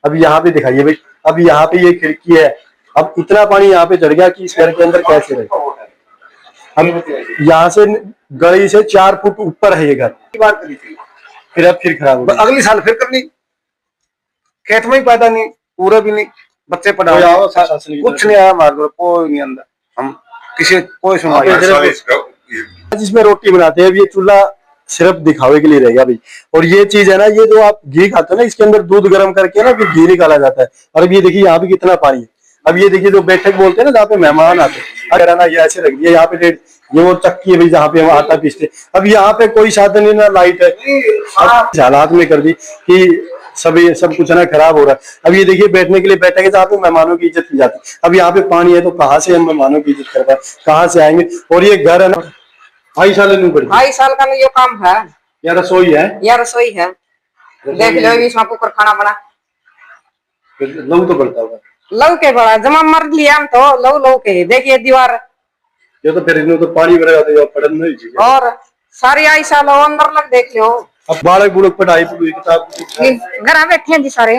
अब यहाँ पे दिखाइए भाई, अब यहाँ पे ये खिड़की है, अब इतना पानी यहाँ पे चढ़ गया कि इस घर के अंदर कैसे रहे। अब यहाँ से गली से 4 फुट ऊपर है ये घर। बार करी थी, फिर अब फिर खराब हो गई। अगली साल फिर करनी, खेत में ही पैदा नहीं, पूरा भी नहीं, बच्चे पढ़ा कुछ नहीं आया हमारे घर, कोई नहीं अंदर, हम किसी कोई सुनवाई। जिसमें रोटी बनाते हैं, अब ये चूल्हा सिर्फ दिखावे के लिए रहेगा भाई। और ये चीज है ना, ये जो आप घी खाते हो ना, इसके अंदर दूध गर्म करके ना फिर घी निकाला जाता है। और अब ये देखिए यहाँ पे कितना पानी है। अब ये देखिए जो बैठक बोलते हैं ना, जहाँ पे मेहमान आते हैं, अगर ना ये ऐसे रख दिया, यहाँ पे ये वो चक्की है भाई जहाँ पे हम आटा पीसते। अब यहाँ पे कोई साधन नहीं, ना लाइट है, हालात में कर दी कि सब कुछ ना खराब हो रहा है। अब ये देखिए बैठने के लिए बैठक है जहाँ पे मेहमानों की इज्जत की जाती है। अब यहाँ पे पानी है तो कहाँ से हम मेहमानों की इज्जत कर पाए, कहाँ से आएंगे। और ये घर है ना 2.5 साल नहीं पड़ी, 2.5 साल का ये काम है। या रसोई है, देख लो इसमें कुकर खाना बना, लहू तो पड़ता होगा, लहू के बड़ा जमा मर लिया हम तो लहू के। देखिए दीवार, ये तो फिर इन्हों तो पानी भरेगा तो पड़न नहीं चाहिए। और सारी 2.5 साल अंदर लग, देख लो। अब बालक बुड़क पढ़ाई किताब घर बैठे हैं जी सारे,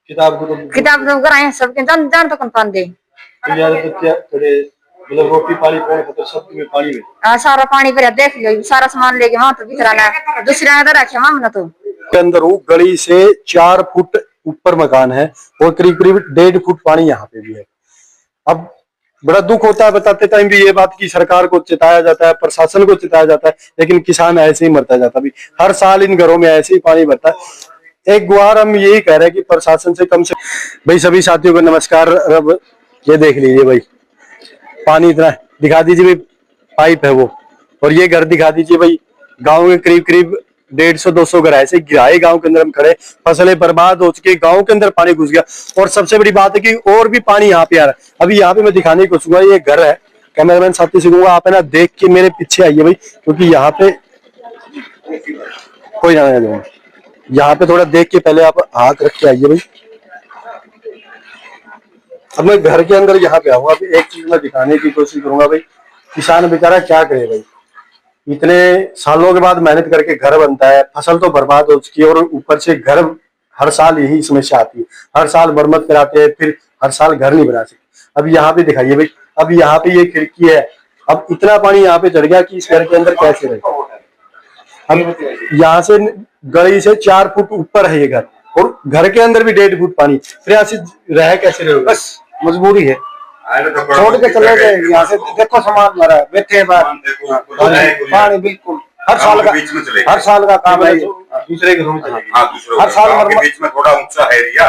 किताब तो घर आए सबके जान तो कौन दे, मतलब रोटी पानी सब में पानी में सारा पानी भरा। देख लो सारा सामान लेके वहां तो बिखरा दूसरा इधर रखे हम ना। तो अंदर गली से 4 फुट ऊपर मकान है और करीब 1.5 फुट पानी यहाँ पे भी है। अब बड़ा दुख होता है बताते टाइम भी ये बात की सरकार को चिताया जाता है, प्रशासन को चिताया जाता है, लेकिन किसान ऐसे ही मरता जाता है। हर साल इन घरों में ऐसे ही पानी भरता है। एक गुहार हम यही कह रहे हैं कि प्रशासन से कम से भाई। सभी साथियों को नमस्कार। अब ये देख लीजिए भाई, पानी इतना दिखा दीजिए भाई, पाइप है वो। और ये घर दिखा दीजिए भाई, गांव के करीब 150-200 घर ऐसे गिराए गांव के अंदर हम खड़े, फसलें बर्बाद हो चुकी, गांव के अंदर पानी घुस गया। और सबसे बड़ी बात है कि और भी पानी यहाँ पे आ रहा है। अभी यहाँ पे मैं दिखाने की कोशिश करूंगा, ये घर है, कैमरामैन साथी से कहूंगा आप है ना देख के मेरे पीछे आइए भाई, क्योंकि यहाँ पे कोई जाना नहीं, यहाँ पे थोड़ा देख के पहले आप हाथ रख के आइए भाई। अब मैं घर के अंदर यहाँ पे आऊंगा, अभी एक चीज मैं दिखाने की कोशिश करूंगा भाई। किसान बेचारा क्या करे भाई, इतने सालों के बाद मेहनत करके घर बनता है, फसल तो बर्बाद हो चुकी है और ऊपर से घर हर साल यही समस्या आती है, हर साल मरम्मत कराते हैं, फिर हर साल घर नहीं बना सकते। अब यहाँ पे दिखाइए भाई, अब यहाँ पे ये खिड़की है, अब इतना पानी यहाँ पे चढ़ गया कि इस घर के अंदर कैसे रहे। अब यहाँ से गली से 4 फुट ऊपर है ये घर और घर के अंदर भी 1.5 फुट पानी, फिर यहाँ से रह कैसे रहे। बस मजबूरी है, छोड़ के चले गए यहाँ से। देखो सामान मरा बैठे पानी बिल्कुल हर साल का काम है। दूसरे घरों में हर साल बीच में थोड़ा ऊंचा है एरिया,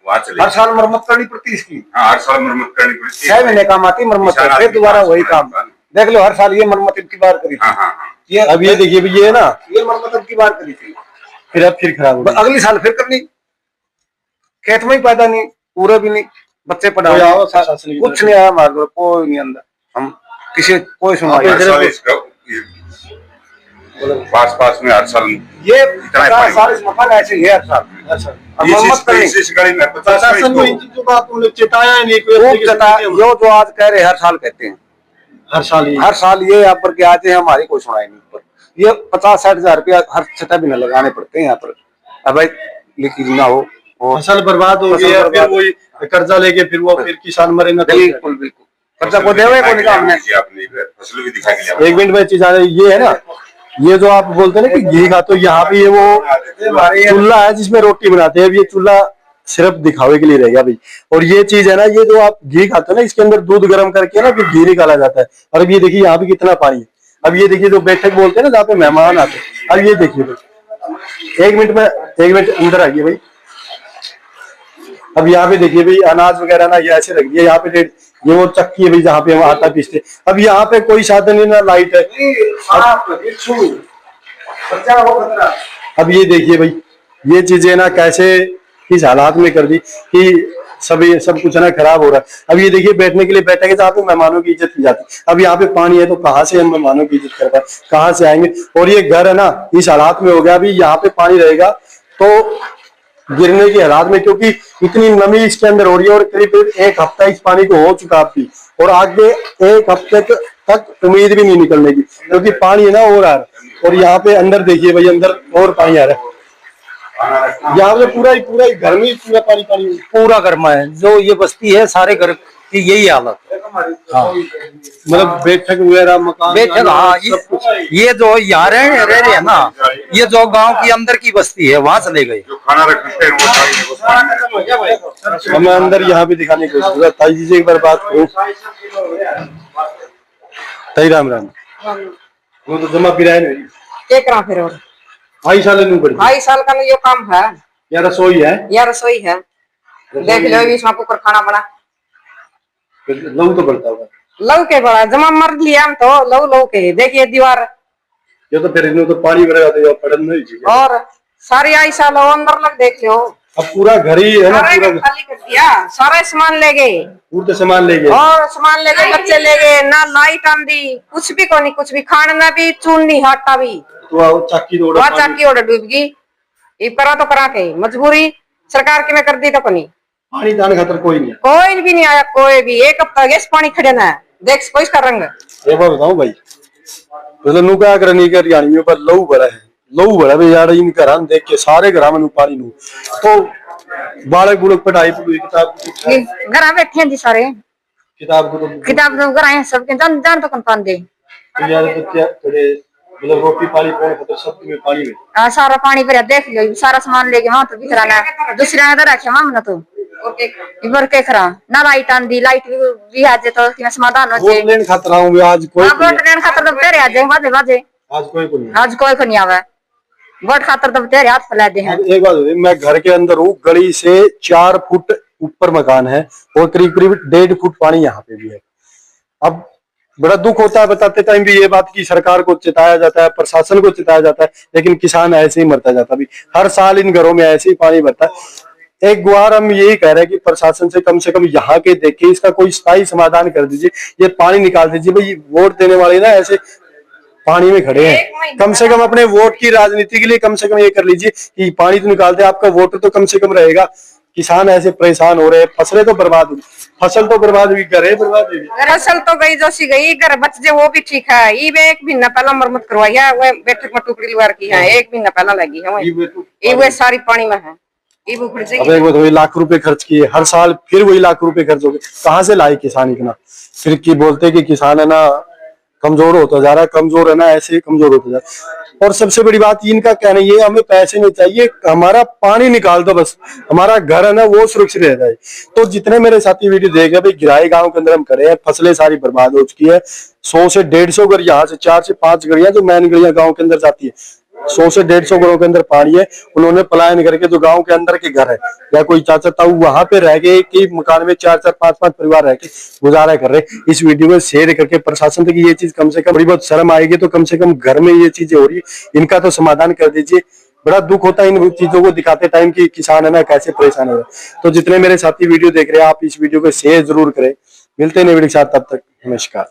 हर साल मरम्मत करनी पड़ती इसकी, हर साल मरम्मत करनी पड़ती 6 महीने काम आती मरम्मत, फिर दोबारा वही काम। देख लो हर साल ये मरम्मत इनकी बार करी थी। अब ये देखिए ये है ना, ये मरम्मत इनकी बार करी थी, फिर खराब हो गई। अगली साल फिर करनी, खेत में ही पैदा नहीं, पूरा भी नहीं, बच्चे पढ़ा कुछ नहीं आया हमारे घर, कोई नहीं अंदर, हम किसी कोई सुनवाई। पास में हर साल ये सारे मकान ऐसे ही है हर साल। प्रशासन को इन चीजों का आपने चेताया नहीं, जो आज कह रहे हर साल कहते हैं, हर साल ये यहाँ पर के आते हैं, हमारी कोई सुनाई नहीं पर। ये 50-60 हजार रुपया हर छठा महीना लगाने पड़ते हैं यहाँ पर। अब लेकिन ना हो फसल बर्बाद हो गई, फिर वही कर्जा लेके फिर किसान मरे ना। बिल्कुल कर्जा को देवे को निकाल हमने। एक मिनट में चीज आ रही, ये है ना, ये जो आप बोलते हैं ना कि घी खा, तो यहाँ पे ये वो चूल्हा है जिसमें रोटी बनाते हैं। अब ये चूल्हा सिर्फ दिखावे के लिए रहेगा भाई। और ये चीज है ना, ये जो आप घी खाते हो ना, इसके अंदर दूध गर्म करके ना फिर घी निकाला जाता है। और अब ये देखिए यहाँ पे कितना पानी है। अब ये देखिए जो बैठक बोलते हैं ना, जहाँ पे मेहमान आते हैं, अब ये देखिए भाई, एक मिनट अंदर आइए भाई। अब यहाँ पे देखिए भाई, अनाज वगैरह ना ये ऐसे रख दिया, यहाँ पे ये वो चक्की है भाई जहाँ पे हम आटा पीसते। अब यहाँ पे कोई साधन नहीं, ना लाइट है। अब ये देखिए भाई, ये चीजें ना कैसे किस हालात में कर दी कि सब कुछ ना खराब हो रहा है। अब ये देखिए बैठने के लिए बैठक है जहाँ पे मेहमानों की इज्जत की जाती है। अब यहाँ पे पानी है तो कहाँ से हम मेहमानों की इज्जत कर पाए, कहाँ से आएंगे। और ये घर है ना इस हालात में हो गया, अभी यहाँ पे पानी रहेगा तो गिरने के हालात में, क्योंकि इतनी नमी इसके अंदर हो रही है। और करीब 1 हफ्ता इस पानी को हो चुका आपकी, और आगे 1 हफ्ते तक उम्मीद भी नहीं निकलने की, क्योंकि पानी है ना और आ रहा है। और यहाँ पे अंदर देखिए भाई, अंदर और पानी आ रहा है। यहाँ पे पूरा ही घर में पूरा पानी पानी पूरा घर में है। जो ये बस्ती है सारे घर की यही हालत है। हाँ मतलब बैठक वगैरह मकान बेशक हाँ, ये जो यहाँ रह रहे हैं ना, ये जो गांव की अंदर की बस्ती है वहां चले गए। जो खाना रखते हैं वो पानी में। हमें अंदर यहाँ पे दिखाने की कोशिश ताई जी से एक बार बात करूँ। ताई राम राम। वो तो जमा पिराए नहीं क्या करा फिर और 2.5 साल नहीं पड़ी 2.5 साल का यो काम है, या रसोई है या रसोई है। देख लो इसमें कुकर खाना बना लहू तो बढ़ता होगा। लव के बड़ा जमा मर लिया हम तो लव के देखिए दीवार ये तो फिर इन्हों तो पानी भरेगा तो पड़न नहीं चाहिए। और सारी 2.5 साल अंदर लग देख लो। अब पूरा घर ही है ना, सारा पूरा घर खाली कर दिया, सारा सामान ले गए पूरे सामान ले गए और सामान ले गए, बच्चे ले गए, ना लाइट आंदी कुछ भी को नहीं, कुछ भी खाने में भी चून नहीं आटा भी तो चाकी रोड वहाँ चाकी ओढ़ डूब गई। ये करा तो करा के मजबूरी सरकार की में कर दी तो को नहीं, पानी दान खातर कोई नहीं है। कोई भी नहीं आया, कोई भी। एक हफ्ता गैस पानी खड़े ना है, देख कोई का रंग एक बार बताऊं भाई, मतलब नु क्या करनी कर यानी पर लहू बड़ा है, लहू बड़ा भी यार इन घर देख के सारे घर में पानी नु तो बालक बुलक पढ़ाई किताब घर बैठे हैं जी सारे किताब को तो किताब तो घर आए हैं सबके जान जान तो कौन पान दे यार तो क्या थोड़े मतलब रोटी पानी पानी खतर सब में पानी में सारा पानी भरा देख लो सारा सामान लेके वहां तो बिखराना दूसरा ने रखे मामला तो इबर के खरा ना लाइट आंदी लाइट भी आ जाए तो कि समाधान हो जाए। वोट लेने खातर आऊं आज कोई हां वोट लेने खातर तो तेरे आ जाए बाजे बाजे आज कोई को नहीं, आज कोई को नहीं आवे वोट खातर तो तेरे हाथ फैला दे हैं। एक बात होती, मैं घर के अंदर हूँ, गली से 4 फुट ऊपर मकान है और करीब करीब 1.5 फुट पानी यहाँ पे भी है। अब बड़ा दुख होता है बताते टाइम भी ये बात की सरकार को चिताया जाता है, प्रशासन को चिताया जाता है, लेकिन किसान ऐसे ही मरता जाता है। हर साल इन घरों में ऐसे ही पानी भरता है। एक गुहार हम यही कह रहे हैं कि प्रशासन से कम यहाँ के देखे इसका कोई स्थायी समाधान कर दीजिए, ये पानी निकाल दीजिए। भाई वोट देने वाले ना ऐसे पानी में खड़े हैं, कम से कम अपने वोट की राजनीति के लिए कम से कम ये कर लीजिए कि पानी तो निकाल दे, आपका वोट तो कम से कम रहेगा। किसान ऐसे परेशान हो रहे हैं, फसलें तो बर्बाद हुई, फसल तो बर्बाद हुई, घर बर्बाद हुई। फसल तो गई जो सी गई, घर बच जे वो भी ठीक है। ये एक महीना पहला मरम्मत करवाई है, वो बैठक में टुकड़ी लगा की है, 1 महीना पहला लगी है। ये वो सारी पानी में है, ये वो खर्च अब एक बात वही लाख रुपए खर्च किए, हर साल फिर वही लाख रुपए खर्च हो गए, कहाँ से लाए किसान इतना? फिर की बोलते कि किसान है ना कमजोर होता जा रहा है, कमजोर है ना ऐसे कमजोर होता जा रहा है। और सबसे बड़ी बात इनका कहना ये हमें पैसे नहीं चाहिए, हमारा पानी निकाल दो बस, हमारा घर है ना वो सुरक्षित रह जाए। तो जितने मेरे साथी वीडियो देख रहे हैं भाई, गिराई गांव के अंदर हम खड़े हैं, फसलें सारी बर्बाद हो चुकी है। 100 से 150 घर, यहाँ से 4 से 5 गड़ियां जो मैन गड़ियां गाँव के अंदर जाती है, 100 से 150 घरों के अंदर पानी है। उन्होंने पलायन करके जो गांव के अंदर के घर है या कोई चाचा ताऊ वहां पे रह गए कि मकान में 4-4 5-5 परिवार रह के गुजारा कर रहे। इस वीडियो में शेयर करके प्रशासन तक ये चीज कम से कम थोड़ी बहुत शर्म आएगी, तो कम से कम घर में ये चीजें हो रही है इनका तो समाधान कर दीजिए। बड़ा दुख होता है इन चीजों को दिखाते टाइम कि किसान है ना कैसे परेशान हो रहा है। तो जितने मेरे साथी वीडियो देख रहे हैं आप इस वीडियो को शेयर जरूर करें। मिलते हैं नए वीडियो के साथ, तब तक नमस्कार।